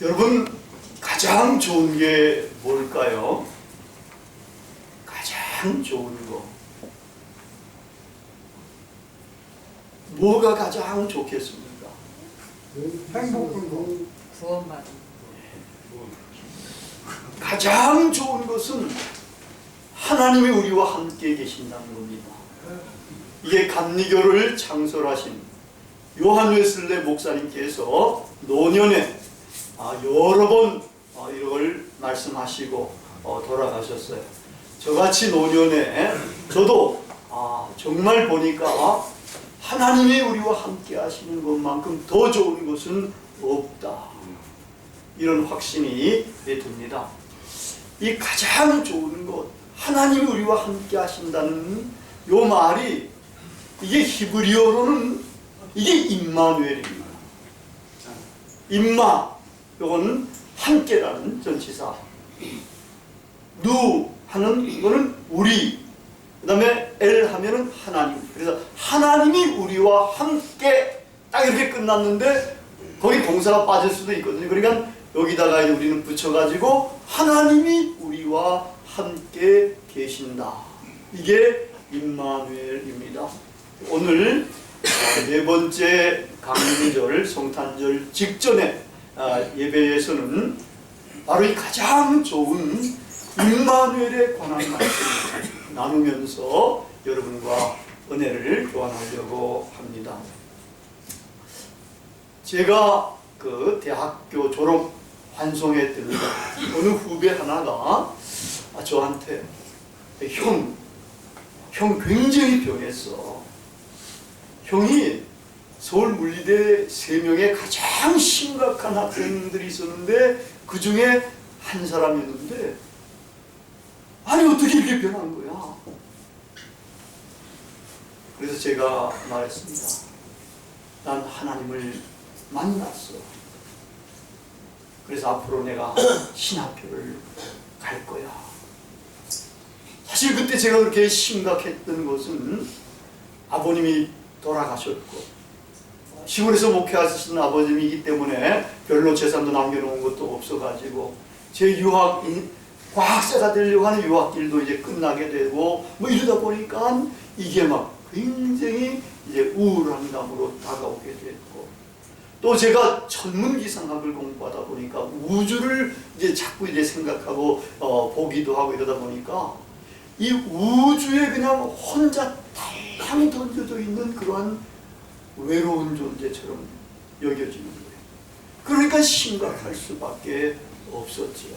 여러분, 가장 좋은 게 뭘까요? 가장 좋은 거. 뭐가 가장 좋겠습니까? 행복한 거. 구원받은 가장 좋은 것은 하나님이 우리와 함께 계신다는 겁니다. 이게 감리교를 창설하신 요한 웨슬레 목사님께서 노년에 여러 번 이걸 말씀하시고 돌아가셨어요. 저같이 노년에 저도 정말 보니까 하나님이 우리와 함께 하시는 것만큼 더 좋은 것은 없다, 이런 확신이 듭니다. 이 가장 좋은 것, 하나님이 우리와 함께 하신다는 요 말이, 이게 히브리어로는 이게 임마누엘입니다. 임마, 요거는 함께라는 전치사. 누 하는 거는 우리, 그 다음에 엘 하면은 하나님. 그래서 하나님이 우리와 함께, 딱 이렇게 끝났는데 거기 동사가 빠질 수도 있거든요. 그러니까 여기다가 우리는 붙여가지고 하나님이 우리와 함께 계신다, 이게 임마누엘입니다. 오늘 네 번째 강림절 성탄절 직전에 예배에서는 바로 이 가장 좋은 임마누엘에 관한 말씀을 나누면서 여러분과 은혜를 교환하려고 합니다. 제가 그 대학교 졸업 환송회 때입니다. 어느 후배 하나가 저한테 형 굉장히 변했어. 형이 서울 물리대 3명의 가장 심각한 학생들이 있었는데 그 중에 한 사람이었는데, 아니 어떻게 이렇게 변한 거야? 그래서 제가 말했습니다. 난 하나님을 만났어. 그래서 앞으로 내가 신학교를 갈 거야. 사실 그때 제가 그렇게 심각했던 것은 아버님이 돌아가셨고 시골에서 목회하시는 아버님이기 때문에 별로 재산도 남겨놓은 것도 없어가지고 제 과학자가 되려고 하는 유학길도 이제 끝나게 되고 뭐 이러다 보니까 이게 막 굉장히 이제 우울한 감으로 다가오게 됐고, 또 제가 천문기상학을 공부하다 보니까 우주를 이제 자꾸 이제 생각하고 보기도 하고 이러다 보니까 이 우주에 그냥 혼자 달랑 던져져 있는 그러한 외로운 존재처럼 여겨지는 거예요. 그러니까 심각할 수밖에 없었지요.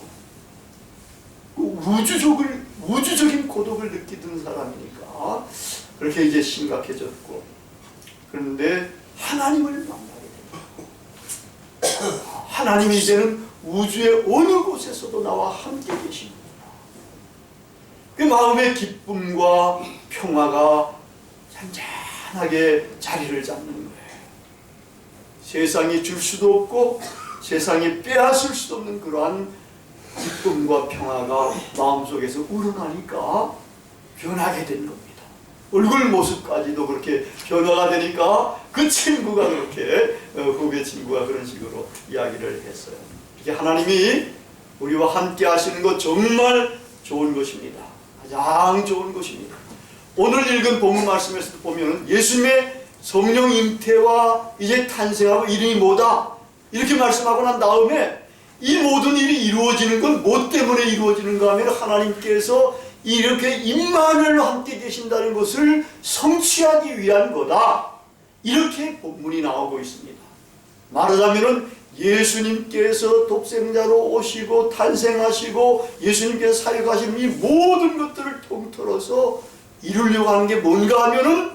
우주적인 고독을 느끼던 사람이니까 그렇게 이제 심각해졌고, 그런데 하나님을 만나게 됩니다. 하나님이 이제는 우주의 어느 곳에서도 나와 함께 계십니다. 그 마음의 기쁨과 평화가 잔잔하게 자리를 잡는 거예요. 세상이 줄 수도 없고 세상이 빼앗을 수도 없는 그러한 기쁨과 평화가 마음속에서 우러나니까 변하게 된 겁니다. 얼굴 모습까지도 그렇게 변화가 되니까 그 친구가 그렇게 후배 친구가 그런 식으로 이야기를 했어요. 이렇게 하나님이 우리와 함께 하시는 것 정말 좋은 것입니다. 가장 좋은 것입니다. 오늘 읽은 본문 말씀에서 보면 예수님의 성령 잉태와 이제 탄생하고 이름이 뭐다 이렇게 말씀하고 난 다음에 이 모든 일이 이루어지는 건 뭐 때문에 이루어지는가 하면 하나님께서 이렇게 임마누엘과 함께 계신다는 것을 성취하기 위한 거다, 이렇게 본문이 나오고 있습니다. 말하자면 예수님께서 독생자로 오시고 탄생하시고 예수님께서 사역하신 이 모든 것들을 통틀어서 이루려고 하는 게 뭔가 하면은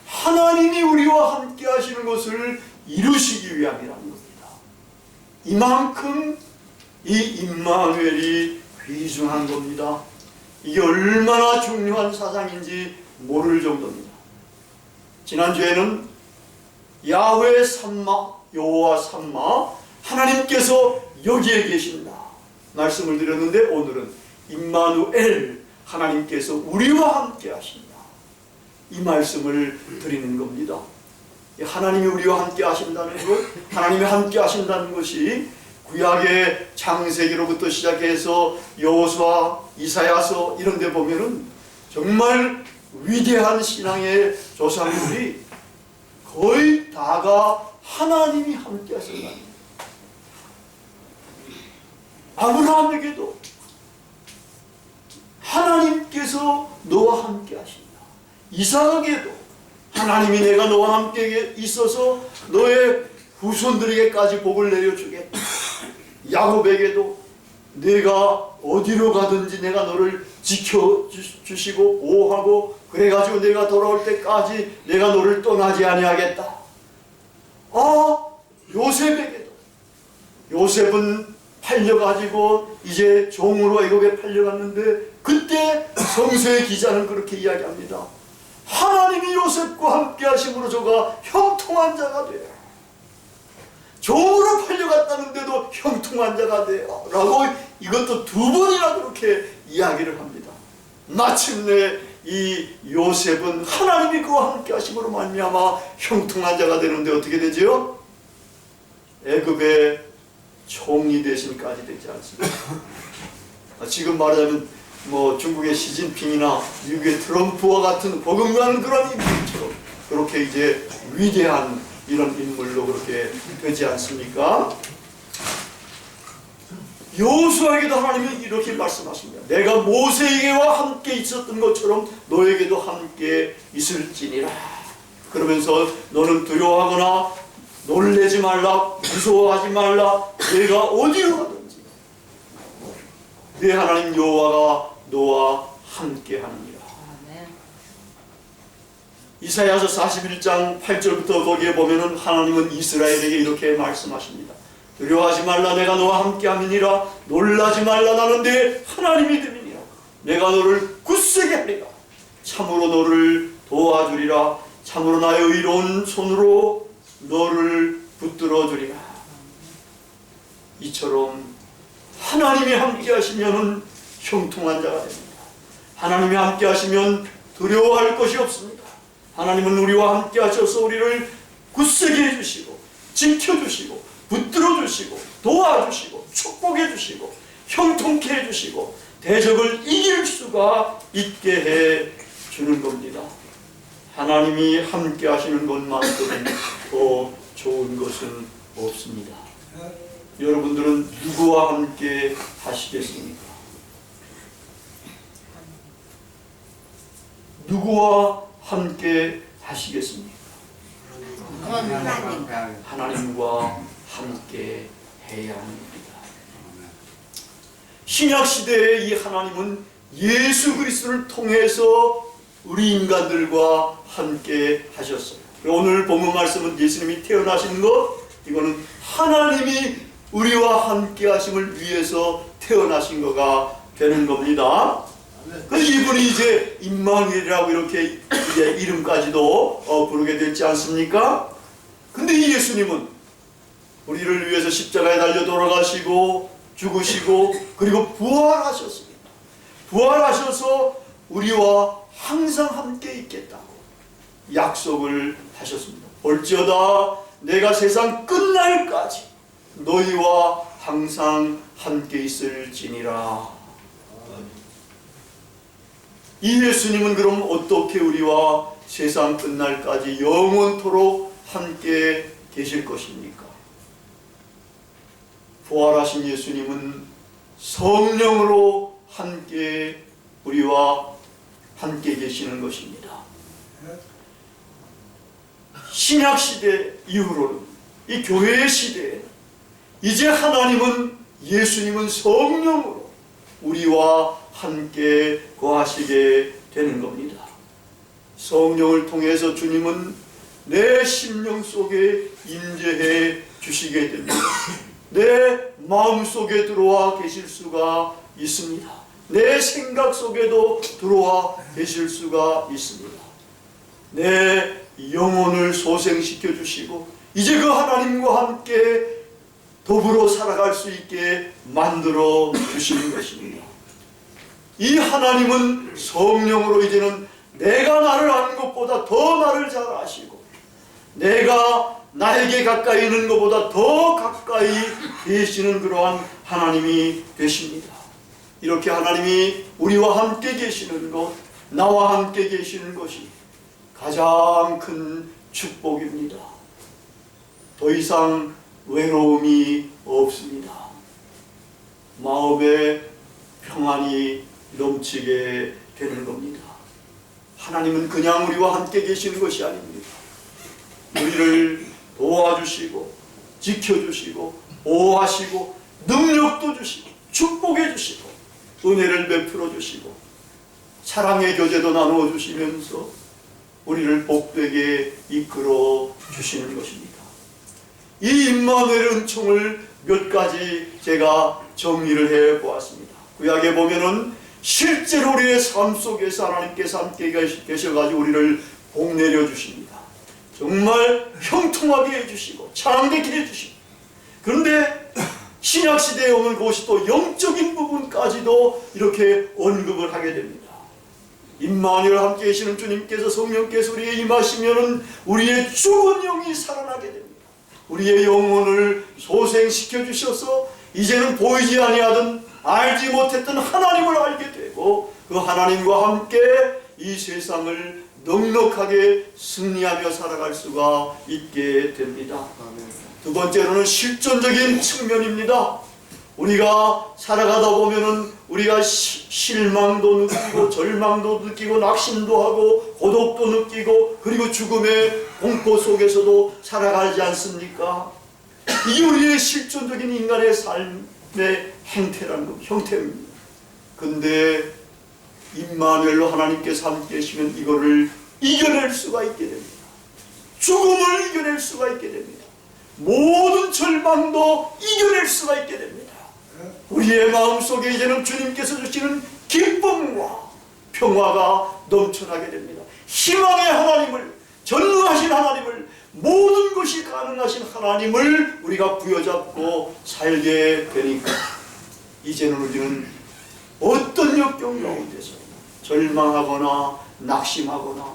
하나님이 우리와 함께 하시는 것을 이루시기 위함이라는 겁니다. 이만큼 이 임마누엘이 귀중한 겁니다. 이게 얼마나 중요한 사상인지 모를 정도입니다. 지난주에는 야훼 삼마, 여호와 삼마, 하나님께서 여기에 계신다 말씀을 드렸는데, 오늘은 임마누엘, 하나님께서 우리와 함께 하신다, 이 말씀을 드리는 겁니다. 하나님이 우리와 함께 하신다는 것, 하나님이 함께 하신다는 것이 구약의 창세기로부터 시작해서 여호수아, 이사야서 이런 데 보면은 정말 위대한 신앙의 조상들이 거의 다가 하나님이 함께 하셨다는 거예요. 아브라함에게도 하나님께서 너와 함께 하신다. 이삭에게도 하나님이 내가 너와 함께 있어서 너의 후손들에게까지 복을 내려주겠다. 야곱에게도 내가 어디로 가든지 내가 너를 지켜주시고 보호하고 그래가지고 내가 돌아올 때까지 내가 너를 떠나지 아니하겠다. 요셉에게도 요셉은 팔려가지고 이제 종으로 애굽에 팔려갔는데 그때 성서의 기자는 그렇게 이야기합니다. 하나님이 요셉과 함께 하심으로 저가 형통한 자가 돼요. 종으로 팔려갔다는데도 형통한 자가 돼요 라고 이것도 두 번이나 그렇게 이야기를 합니다. 마침내 이 요셉은 하나님이 그와 함께 하심으로 말미암아 형통한 자가 되는데 어떻게 되죠? 애굽의 총리 대신까지 되지 않습니다. 지금 말하자면 중국의 시진핑이나 미국의 트럼프와 같은 버금가는 그런 인물처럼 그렇게 이제 위대한 이런 인물로 그렇게 되지 않습니까? 여호수아에게도 하나님이 이렇게 말씀하십니다. 내가 모세에게와 함께 있었던 것처럼 너에게도 함께 있을지니라. 그러면서 너는 두려워하거나 놀래지 말라, 무서워하지 말라. 내가 어디로 가든지 내 하나님 여호와가 너와 함께 하느니라. 이사야서 41장 8절부터 거기에 보면은 하나님은 이스라엘에게 이렇게 말씀하십니다. 두려워하지 말라, 내가 너와 함께 함이니라. 놀라지 말라, 나는 네 하나님이 됨이니라. 내가 너를 굳세게 하리라. 참으로 너를 도와주리라. 참으로 나의 의로운 손으로 너를 붙들어 주리라. 이처럼 하나님이 함께 하시면 형통한 자가 됩니다. 하나님이 함께 하시면 두려워할 것이 없습니다. 하나님은 우리와 함께 하셔서 우리를 굳세게 해주시고 지켜주시고 붙들어주시고 도와주시고 축복해주시고 형통케 해주시고 대적을 이길 수가 있게 해주는 겁니다. 하나님이 함께 하시는 것만큼 더 좋은 것은 없습니다. 여러분들은 누구와 함께 하시겠습니까? 누구와 함께 하시겠습니까? 하나님과 함께 해야 합니다. 신약시대의 이 하나님은 예수 그리스도를 통해서 우리 인간들과 함께 하셨어요. 오늘 본문 말씀은 예수님이 태어나신 것, 이거는 하나님이 우리와 함께 하심을 위해서 태어나신 거가 되는 겁니다. 그래서 이분이 이제 임마누엘이라고 이렇게 이제 이름까지도 부르게 됐지 않습니까? 근데 이 예수님은 우리를 위해서 십자가에 달려 돌아가시고 죽으시고 그리고 부활하셨습니다. 부활하셔서 우리와 항상 함께 있겠다고 약속을 하셨습니다. 볼지어다 내가 세상 끝날까지 너희와 항상 함께 있을지니라. 이 예수님은 그럼 어떻게 우리와 세상 끝날까지 영원토록 함께 계실 것입니까? 부활하신 예수님은 성령으로 함께 우리와 함께 계시는 것입니다. 신약시대 이후로는 이 교회의 시대에 이제 하나님은 예수님은 성령으로 우리와 함께 거하시게 되는 겁니다. 성령을 통해서 주님은 내 심령 속에 임재해 주시게 됩니다. 내 마음 속에 들어와 계실 수가 있습니다. 내 생각 속에도 들어와 계실 수가 있습니다. 내 영혼을 소생시켜 주시고 이제 그 하나님과 함께 더불어 살아갈 수 있게 만들어 주시는 것입니다. 이 하나님은 성령으로 이제는 내가 나를 아는 것보다 더 나를 잘 아시고 내가 나에게 가까이 있는 것보다 더 가까이 계시는 그러한 하나님이 되십니다. 이렇게 하나님이 우리와 함께 계시는 것, 나와 함께 계시는 것이 가장 큰 축복입니다. 더 이상 외로움이 없습니다. 마음에 평안이 넘치게 되는 겁니다. 하나님은 그냥 우리와 함께 계시는 것이 아닙니다. 우리를 도와주시고 지켜주시고 보호하시고 능력도 주시고 축복해 주시고 은혜를 베풀어 주시고 사랑의 교제도 나누어 주시면서 우리를 복되게 이끌어 주시는 것입니다. 이 임마누엘 은총을 몇 가지 제가 정리를 해 보았습니다. 구약에 보면은 실제로 우리의 삶 속에서 하나님께서 함께 계셔가지고 우리를 복내려 주십니다. 정말 형통하게 해주시고 장대케 해주시고, 그런데 신약시대에 오면 그것이 또 영적인 부분까지도 이렇게 언급을 하게 됩니다. 임마누엘 함께 계시는 주님께서 성령께서 우리에 임하시면은 우리의 죽은 영이 살아나게 됩니다. 우리의 영혼을 소생시켜 주셔서 이제는 보이지 아니하던 알지 못했던 하나님을 알게 되고 그 하나님과 함께 이 세상을 넉넉하게 승리하며 살아갈 수가 있게 됩니다. 두 번째로는 실존적인 측면입니다. 우리가 살아가다 보면은 우리가 실망도 느끼고 절망도 느끼고 낙심도 하고 고독도 느끼고 그리고 죽음의 공포 속에서도 살아가지 않습니까? 이게 우리의 실존적인 인간의 삶의 형태입니다. 근데 임마누엘로 하나님께서 함께 계시면 이거를 이겨낼 수가 있게 됩니다. 죽음을 이겨낼 수가 있게 됩니다. 모든 절망도 이겨낼 수가 있게 됩니다. 우리의 마음속에 이제는 주님께서 주시는 기쁨과 평화가 넘쳐나게 됩니다. 희망의 하나님을, 전능하신 하나님을, 모든 것이 가능하신 하나님을 우리가 부여잡고 살게 되니까 이제는 우리는 어떤 역경 가운데서 절망하거나 낙심하거나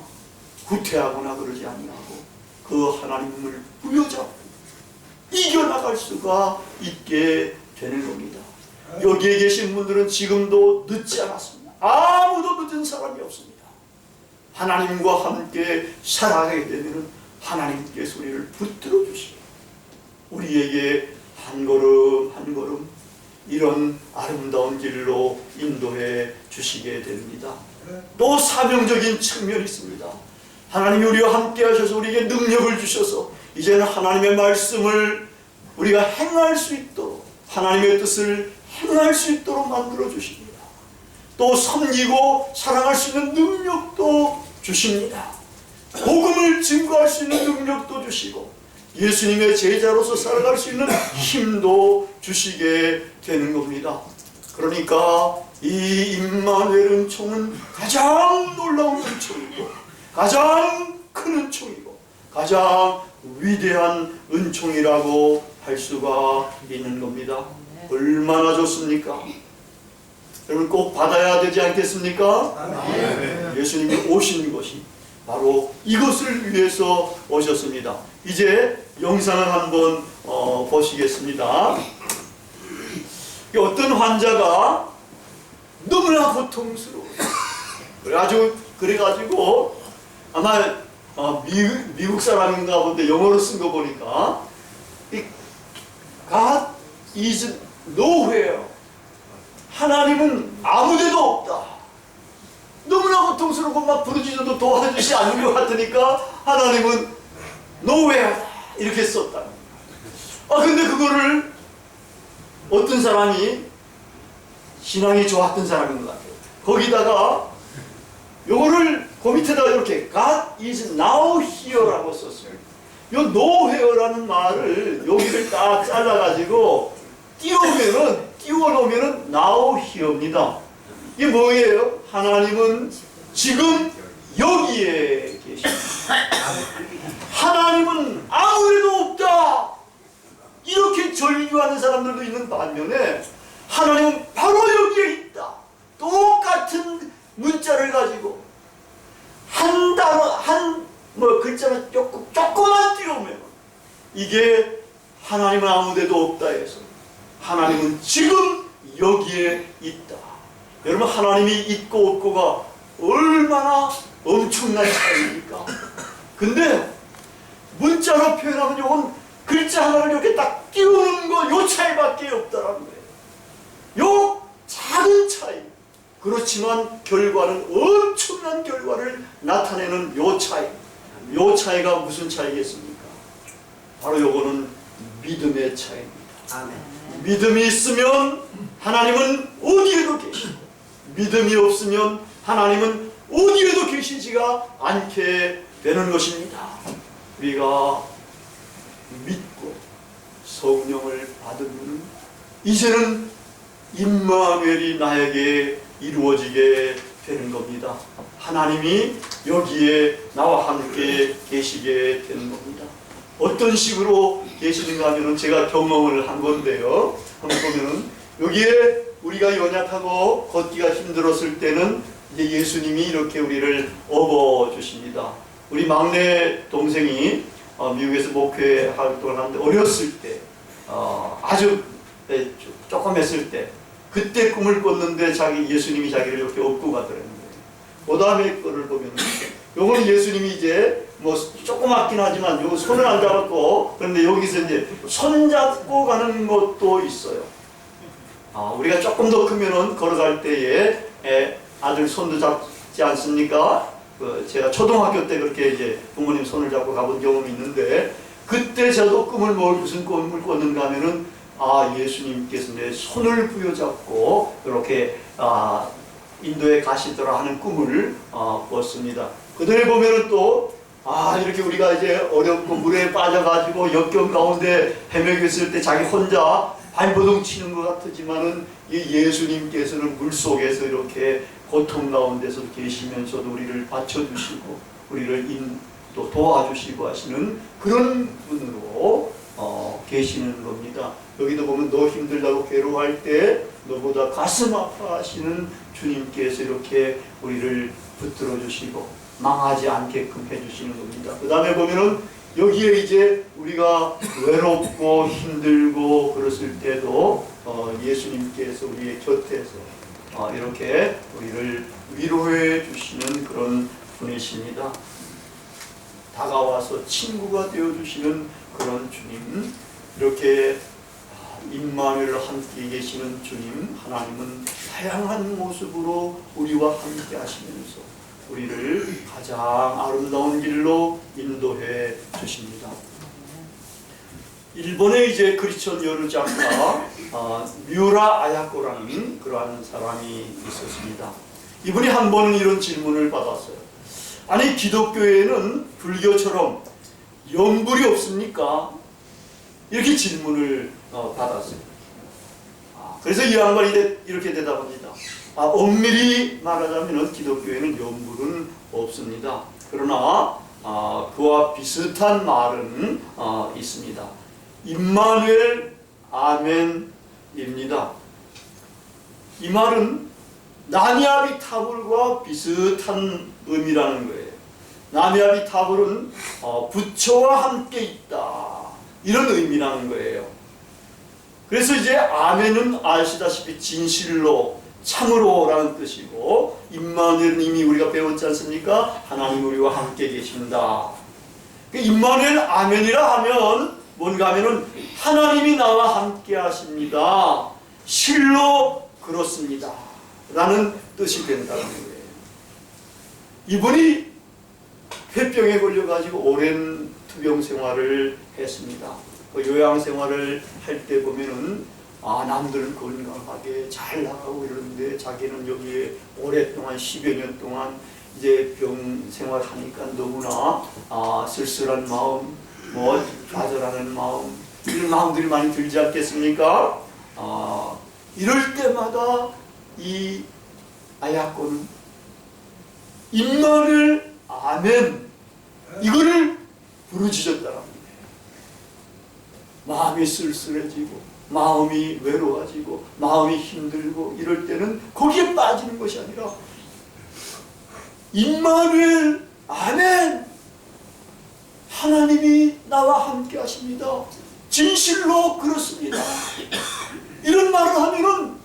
후퇴하거나 그러지 아니하고 그 하나님을 부여잡고 이겨나갈 수가 있게 되는 겁니다. 여기에 계신 분들은 지금도 늦지 않았습니다. 아무도 늦은 사람이 없습니다. 하나님과 함께 살아가게 되면 하나님께서 우리를 붙들어 주시고 우리에게 한 걸음 한 걸음 이런 아름다운 길로 인도해 주시게 됩니다. 또 사명적인 측면이 있습니다. 하나님이 우리와 함께 하셔서 우리에게 능력을 주셔서 이제는 하나님의 말씀을 우리가 행할 수 있도록 하나님의 뜻을 행할 수 있도록 만들어 주십니다. 또 섬기고 사랑할 수 있는 능력도 주십니다. 복음을 증거할 수 있는 능력도 주시고 예수님의 제자로서 살아갈 수 있는 힘도 주시게 되는 겁니다. 그러니까 이 임마누엘 은총은 가장 놀라운 은총이고 가장 큰 은총이고 가장 위대한 은총이라고 할 수가 있는 겁니다. 얼마나 좋습니까? 여러분 꼭 받아야 되지 않겠습니까? 예수님이 오신 것이 바로 이것을 위해서 오셨습니다. 이제 영상을 한번 보시겠습니다. 어떤 환자가 너무나 고통스러워요. 그래가지고 아마 미국 사람인가 본데 영어로 쓴 거 보니까 God is nowhere. 하나님은 아무데도 없다. 너무나 고통스럽고 막 부르짖어도 도와주지 않는 것 같으니까 하나님은 nowhere 이렇게 썼다. 근데 그거를 어떤 사람이 신앙이 좋았던 사람인 것 같아요. 거기다가 요거를 그 밑에다 이렇게 God is now here라고 썼어요. 요 nowhere라는 말을 여기를 딱 잘라가지고 띄워놓으면은 now here입니다. 이게 뭐예요? 하나님은 지금 여기에 계십니다. 하나님은 아무데도 없다. 이렇게 절규하는 사람들도 있는 반면에 하나님은 바로 여기에 있다. 똑같은 문자를 가지고 한 단어, 글자만 조금만 띄우면 이게 하나님은 아무데도 없다 해서 하나님은 지금 여기에 있다. 여러분, 하나님이 있고 없고가 얼마나 엄청난 차이입니까? 근데 문자로 표현하면 이건 글자 하나를 이렇게 딱 띄우는 거, 요 차이밖에 없다라는 거예요. 요 작은 차이. 그렇지만 결과는 엄청난 결과를 나타내는 요 차이. 요 차이가 무슨 차이겠습니까? 바로 요거는 믿음의 차이입니다. 아멘. 믿음이 있으면 하나님은 어디에도 계시고, 믿음이 없으면 하나님은 어디에도 계시지가 않게 되는 것입니다. 우리가 믿고 성령을 받으면 이제는 임마누엘이 나에게 이루어지게 되는 겁니다. 하나님이 여기에 나와 함께 계시게 되는 겁니다. 어떤 식으로 계시는가 하면 제가 경험을 한 건데요. 한번 보면은 여기에 우리가 연약하고 걷기가 힘들었을 때는 이제 예수님이 이렇게 우리를 업어주십니다. 우리 막내 동생이 미국에서 목회 활동을 하는데 어렸을 때 아주 조금 했을 때 그때 꿈을 꿨는데 예수님이 자기를 이렇게 업고 가더라는 거예요. 그 다음에 거를 보면 요거는 예수님이 이제 뭐 조그맣긴 하지만 요 손을 안 잡았고, 그런데 여기서 이제 손 잡고 가는 것도 있어요. 우리가 조금 더 크면은 걸어갈 때에 아들 손도 잡지 않습니까? 제가 초등학교 때 그렇게 이제 부모님 손을 잡고 가본 경험이 있는데, 그때 저도 무슨 꿈을 꿨는가 하면은 예수님께서 내 손을 부여잡고 이렇게 인도에 가시더라 하는 꿈을 꿨습니다. 그다음에 보면은 또 이렇게 우리가 이제 어렵고 물에 빠져가지고 역경 가운데 헤매고 있을 때 자기 혼자 발버둥 치는 것 같지만은 이 예수님께서는 물 속에서 이렇게 고통 가운데서 계시면서도 우리를 받쳐주시고 우리를 또 도와주시고 하시는 그런 분으로 계시는 겁니다. 여기도 보면 너 힘들다고 괴로워할 때 너보다 가슴 아파하시는 주님께서 이렇게 우리를 붙들어 주시고 망하지 않게끔 해주시는 겁니다. 그 다음에 보면은 여기에 이제 우리가 외롭고 힘들고 그랬을 때도 예수님께서 우리의 곁에서 이렇게 우리를 위로해 주시는 그런 분이십니다. 다가와서 친구가 되어 주시는 그런 주님, 이렇게 임마누엘과 함께 계시는 주님, 하나님은 다양한 모습으로 우리와 함께 하시면서 우리를 가장 아름다운 길로 인도해 주십니다. 일본에 이제 크리스천 여류 작가 뮤라 아야코라는 그러한 사람이 있었습니다. 이분이 한 번은 이런 질문을 받았어요. 아니, 기독교에는 불교처럼 연불이 없습니까? 이렇게 질문을 받았어요. 그래서 이 양반이 이렇게 대답합니다. 엄밀히 말하자면 기독교에는 연불은 없습니다. 그러나 그와 비슷한 말은 있습니다. 임마누엘 아멘입니다. 이 말은 나미아비 타불과 비슷한 의미라는 거예요. 나미아비 타불은 부처와 함께 있다, 이런 의미라는 거예요. 그래서 이제 아멘은 아시다시피 진실로, 참으로라는 뜻이고, 임마누엘은 이미 우리가 배웠지 않습니까? 하나님 우리와 함께 계신다. 임마누엘 아멘이라 하면 뭔가 하면은 하나님이 나와 함께 하십니다, 실로 그렇습니다 라는 뜻이 된다는 거예요. 이분이 폐병에 걸려가지고 오랜 투병 생활을 했습니다. 요양 생활을 할 때 보면은 남들은 건강하게 잘 나가고 이러는데 자기는 여기에 오랫동안 10여 년 동안 이제 병 생활하니까 너무나 쓸쓸한 마음, 좌절하는 마음, 이런 마음들이 많이 들지 않겠습니까? 이럴 때마다 이 아야코는 임마누엘 아멘 이거를 부르짖었다는 거예요. 마음이 쓸쓸해지고 마음이 외로워지고 마음이 힘들고 이럴 때는 거기에 빠지는 것이 아니라 임마누엘 아멘, 하나님이 나와 함께 하십니다. 진실로 그렇습니다. 이런 말을 하면은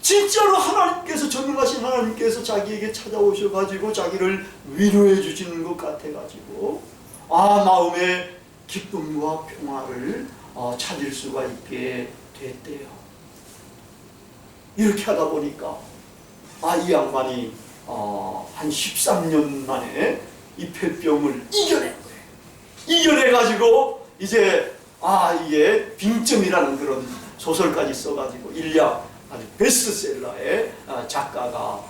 진짜로 하나님께서, 전능하신 하나님께서 자기에게 찾아오셔가지고 자기를 위로해 주시는 것 같아가지고 마음의 기쁨과 평화를 찾을 수가 있게 됐대요. 이렇게 하다 보니까 이 양반이 한 13년 만에 이 폐병을 이겨낸 거예요. 이겨내가지고 이제 이게 빙점이라는 그런 소설까지 써가지고 일약 아주 베스트셀러의 작가가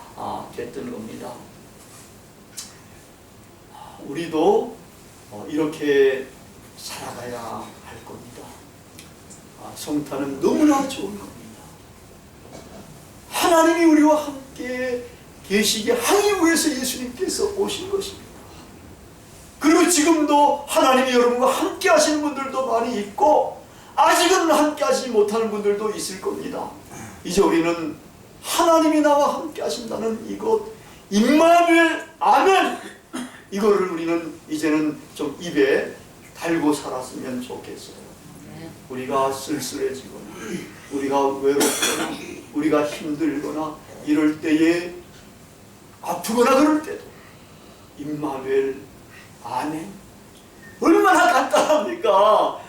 됐던 겁니다. 우리도 이렇게 살아가야 할 겁니다. 성탄은 너무나 좋은 겁니다. 하나님이 우리와 함께 계시게 하기 위해서 예수님께서 오신 것입니다. 그리고 지금도 하나님이 여러분과 함께 하시는 분들도 많이 있고 아직은 함께 하시지 못하는 분들도 있을 겁니다. 이제 우리는 하나님이 나와 함께 하신다는 이것, 임마누엘 아멘, 이거를 우리는 이제는 좀 입에 달고 살았으면 좋겠어요. 우리가 쓸쓸해지거나 우리가 외롭거나 우리가 힘들거나 이럴 때에, 아프거나 그럴 때도 임마누엘 아멘, 얼마나 간단합니까?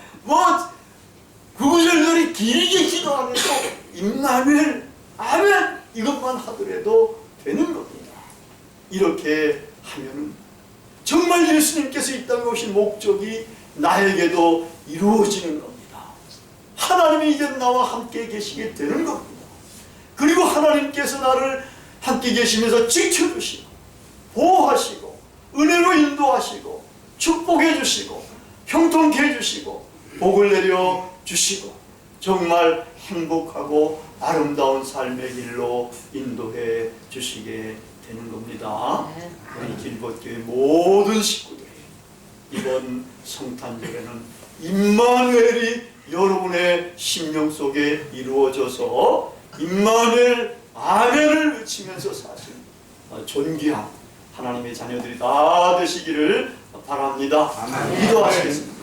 구절들이 길게 기도하면서 임마누엘 아멘 이것만 하더라도 되는 겁니다. 이렇게 하면은 정말 예수님께서 이 땅에 오신 목적이 나에게도 이루어지는 겁니다. 하나님이 이제 나와 함께 계시게 되는 겁니다. 그리고 하나님께서 나를 함께 계시면서 지켜주시고 보호하시고 은혜로 인도하시고 축복해 주시고 형통케 해주시고 복을 내려 주시고 정말 행복하고 아름다운 삶의 길로 인도해 주시게 되는 겁니다. 우리 길벗교회 모든 식구들이 이번 성탄절에는 임마누엘이 여러분의 심령 속에 이루어져서 임마누엘 아멘을 외치면서 사신 존귀한 하나님의 자녀들이 다 되시기를 바랍니다. 기도하시겠습니다.